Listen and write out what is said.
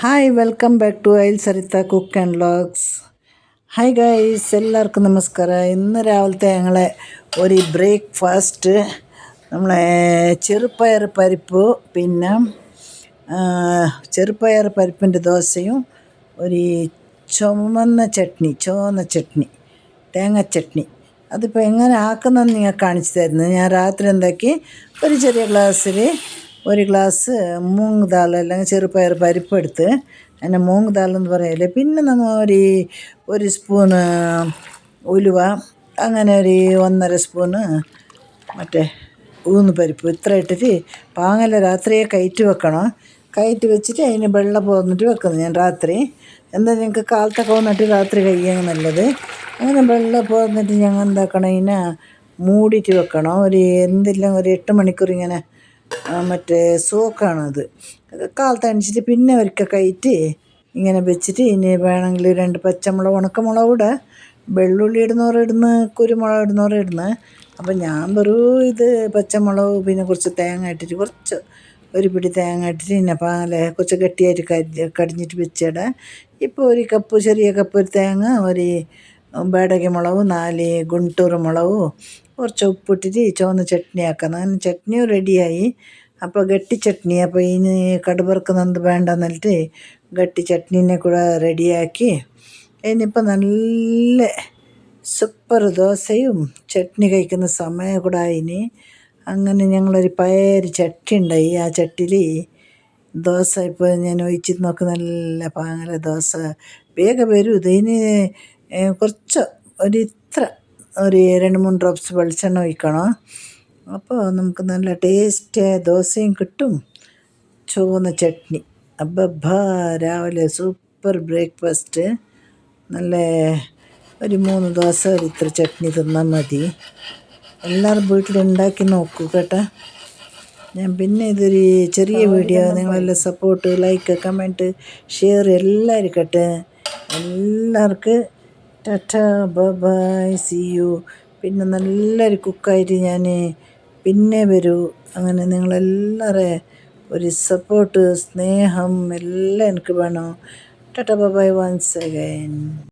Hi welcome back to ഐൽ Saritha cook and vlogs. Hi guys, എല്ലാവർക്കും നമസ്കാരം. ഇന്ന് രാവിലത്തെ ഞങ്ങളെ ഒരു ബ്രേക്ക്ഫാസ്റ്റ് നമ്മളെ ചെറുപയർ പരിപ്പ്, പിന്നെ ചെറുപയർ പരിപ്പിൻ്റെ ദോശയും ഒരു ചുവന്ന ചട്നി തേങ്ങ ചട്നി. അതിപ്പോൾ എങ്ങനെ ആക്കുന്നതെന്ന് ഞാൻ കാണിച്ചു തരുന്നത്. ഞാൻ രാത്രി എന്താക്കി, ഒരു ചെറിയ ഗ്ലാസ്സിൽ ഒരു ഗ്ലാസ് മൂങ് ദാൽ അല്ലെങ്കിൽ ചെറുപയർ പരിപ്പെടുത്ത്, അതിനെ മൂങ് ദാൽ എന്ന് പറയല്ലേ. പിന്നെ നമ്മൾ ഒരു സ്പൂണ് ഉലുവ, അങ്ങനെ ഒരു 1.5 സ്പൂണ് മറ്റേ ഊന്ന് പരിപ്പ്, ഇത്ര ഇട്ടിട്ട് പാങ്ങല രാത്രിയെ കയറ്റി വെക്കണം. കയറ്റി വെച്ചിട്ട് അതിന് വെള്ളം പോന്നിട്ട് വെക്കുന്നത് ഞാൻ രാത്രി. എന്താ ഞങ്ങൾക്ക് കാലത്തൊക്കെ വന്നിട്ട് രാത്രി കഴിയാൻ നല്ലത്. അങ്ങനെ വെള്ളം പോന്നിട്ട് ഞങ്ങൾ എന്താക്കണം, ഇതിനെ മൂടിയിട്ട് വെക്കണം. എന്തെല്ലാം ഒരു 8 മണിക്കൂർ ഇങ്ങനെ മറ്റേ സോക്കാണത്. കാലത്ത് അണിച്ചിട്ട് പിന്നെ ഒരിക്കൽ കയറ്റി ഇങ്ങനെ വെച്ചിട്ട്, ഇനി വേണമെങ്കിൽ 2 പച്ചമുളക്, ഉണക്കമുളക് കൂടെ, വെള്ളുള്ളി ഇടുന്നവർ ഇടുന്ന്, കുരുമുളക് ഇടുന്നവർ ഇടുന്ന്. അപ്പം ഞാൻ ഇത് പച്ചമുളക്, പിന്നെ കുറച്ച് തേങ്ങ ഇട്ടിട്ട്, ഒരു പിടി തേങ്ങ ഇട്ടിട്ട്, പിന്നെ കുറച്ച് ഗട്ടിയായിട്ട് കടിഞ്ഞിട്ട് വെച്ചിടാം. ഇപ്പോൾ ഒരു കപ്പ്, ചെറിയ കപ്പ് ഒരു തേങ്ങ, ഒരു ബേടക മുളക്, 4 ഗുണ്ടൂർ മുളക്, കുറച്ച് ഉപ്പിട്ടിട്ട് ചുവന്ന ചട്നി ആക്കാം. അങ്ങനെ ചട്നിയും റെഡിയായി. അപ്പോൾ ഗട്ടി ചട്നി, അപ്പോൾ ഇതിന് കടുവറുക്കുന്നത് വേണ്ടെന്നിട്ട് ഗട്ടി ചട്നീനെ കൂടെ റെഡിയാക്കി. ഇനിയിപ്പോൾ നല്ല സൂപ്പർ ദോശയും ചട്നി കഴിക്കുന്ന സമയം കൂടെ ആയിന്. അങ്ങനെ ഞങ്ങളൊരു പയർ ചട്ടി ഉണ്ടായി. ആ ചട്ടിയിൽ ദോശ ഇപ്പോൾ ഞാൻ ഒഴിച്ചിട്ട് നോക്ക്, നല്ല പാങ്ങല ദോശ വേഗം വരും. ഇതിന് കുറച്ച് ഒരു 2-3 ഡ്രോപ്സ് വെളിച്ചെണ്ണ ഒഴിക്കണം. അപ്പോൾ നമുക്ക് നല്ല ടേസ്റ്റ് ദോശയും കിട്ടും, ചുവന്ന ചട്നി. അബ്ബാ, രാവിലെ സൂപ്പർ ബ്രേക്ക്ഫാസ്റ്റ്. നല്ല ഒരു 3 ദോശ ഇത്ര ചട്നി തിന്നാൽ മതി. എല്ലാവരും വീട്ടിലുണ്ടാക്കി നോക്കൂ കേട്ടോ. ഞാൻ പിന്നെ ഇതൊരു ചെറിയ വീഡിയോ, നിങ്ങളെല്ലാം സപ്പോർട്ട്, ലൈക്ക്, കമൻറ്റ്, ഷെയർ എല്ലാവരും കേട്ടെ. എല്ലാവർക്കും ടാറ്റാ, ബൈ, സീ യു. പിന്നെ നല്ലൊരു കുക്കായിട്ട് ഞാൻ പിന്നെ വരൂ. അങ്ങനെ നിങ്ങളെല്ലാവരും ഒരു സപ്പോർട്ട്, സ്നേഹം എല്ലാം എനിക്ക് വേണം. Tata, bye, once again.